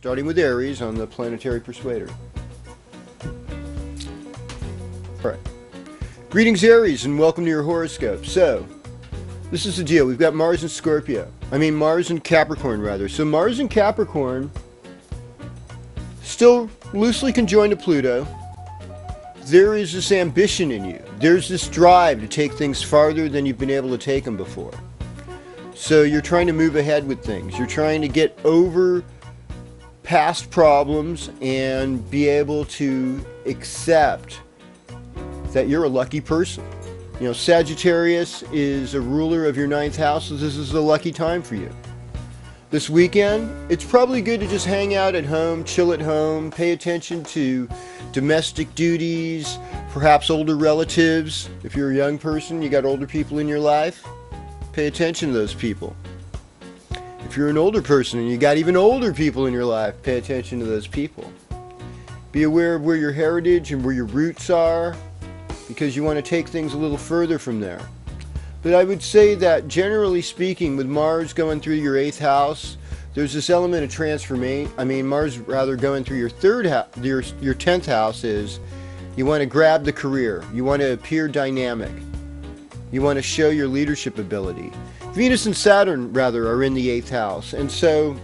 starting with Aries on the Planetary Persuader. Alright. Greetings, Aries, and welcome to your horoscope. So, this is the deal. We've got Mars and Mars and Capricorn, rather. So Mars and Capricorn still loosely conjoined to Pluto. There is this ambition in you. There's this drive to take things farther than you've been able to take them before. So you're trying to move ahead with things. You're trying to get over past problems and be able to accept that you're a lucky person. You know, Sagittarius is a ruler of your 9th house, so this is a lucky time for you. This weekend, it's probably good to just hang out at home, chill at home, pay attention to domestic duties, perhaps older relatives. If you're a young person, you got older people in your life, pay attention to those people. If you're an older person and you got even older people in your life, pay attention to those people. Be aware of where your heritage and where your roots are, because you want to take things a little further from there. But I would say that generally speaking, with Mars going through your 8th house, there's this element of transformation. Mars rather going through your 10th house is you want to grab the career. You want to appear dynamic. You want to show your leadership ability. Venus and Saturn, rather, are in the 8th house. And so,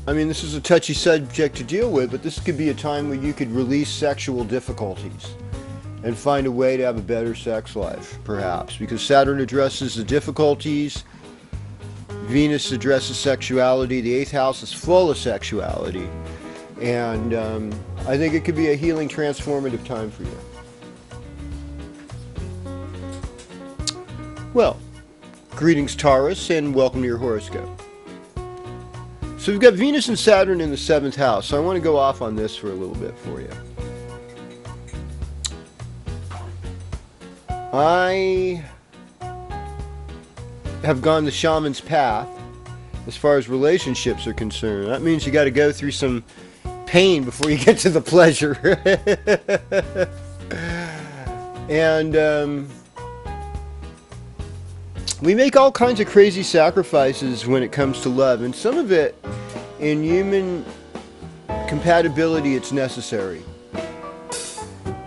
this is a touchy subject to deal with, but this could be a time where you could release sexual difficulties and find a way to have a better sex life, perhaps. Because Saturn addresses the difficulties, Venus addresses sexuality, the 8th house is full of sexuality. And I think it could be a healing, transformative time for you. Well, greetings, Taurus, and welcome to your horoscope. So we've got Venus and Saturn in the 7th house, so I want to go off on this for a little bit for you. I have gone the shaman's path as far as relationships are concerned. That means you got to go through some pain before you get to the pleasure. And we make all kinds of crazy sacrifices when it comes to love, and some of it, in human compatibility, it's necessary.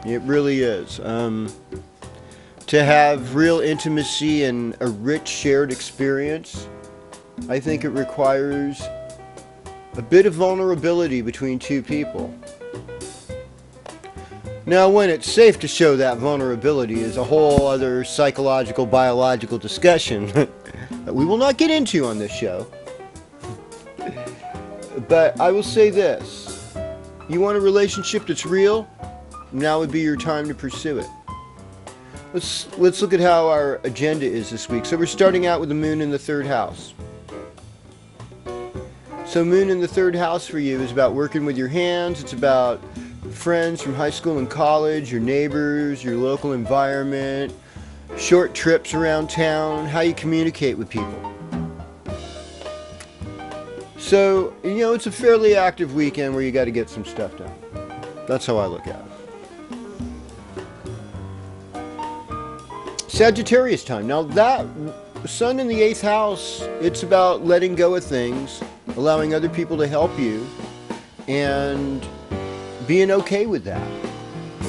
It really is. To have real intimacy and a rich shared experience, I think it requires a bit of vulnerability between two people. Now, when it's safe to show that vulnerability is a whole other psychological, biological discussion that we will not get into on this show. But I will say this. You want a relationship that's real? Now would be your time to pursue it. Let's look at how our agenda is this week. So we're starting out with the moon in the 3rd house. So moon in the 3rd house for you is about working with your hands. It's about friends from high school and college, your neighbors, your local environment, short trips around town, how you communicate with people. So, it's a fairly active weekend where you got to get some stuff done. That's how I look at it. Sagittarius time. Now that Sun in the 8th house, it's about letting go of things, allowing other people to help you, and being okay with that.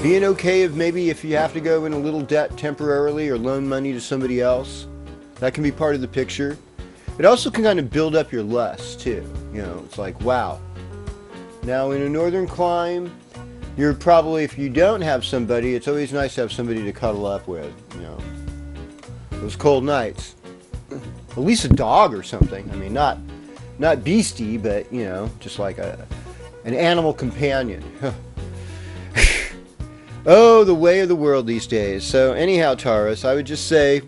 Being okay of maybe if you have to go in a little debt temporarily or loan money to somebody else. That can be part of the picture. It also can kind of build up your lust too. It's like, wow. Now in a northern clime, you're probably, if you don't have somebody, it's always nice to have somebody to cuddle up with, those cold nights. At least a dog or something. Not beastie, but, just like an animal companion. Oh, the way of the world these days. So anyhow, Taurus, I would just say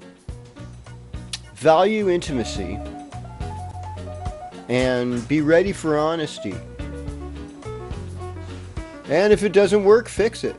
value intimacy and be ready for honesty. And if it doesn't work, fix it.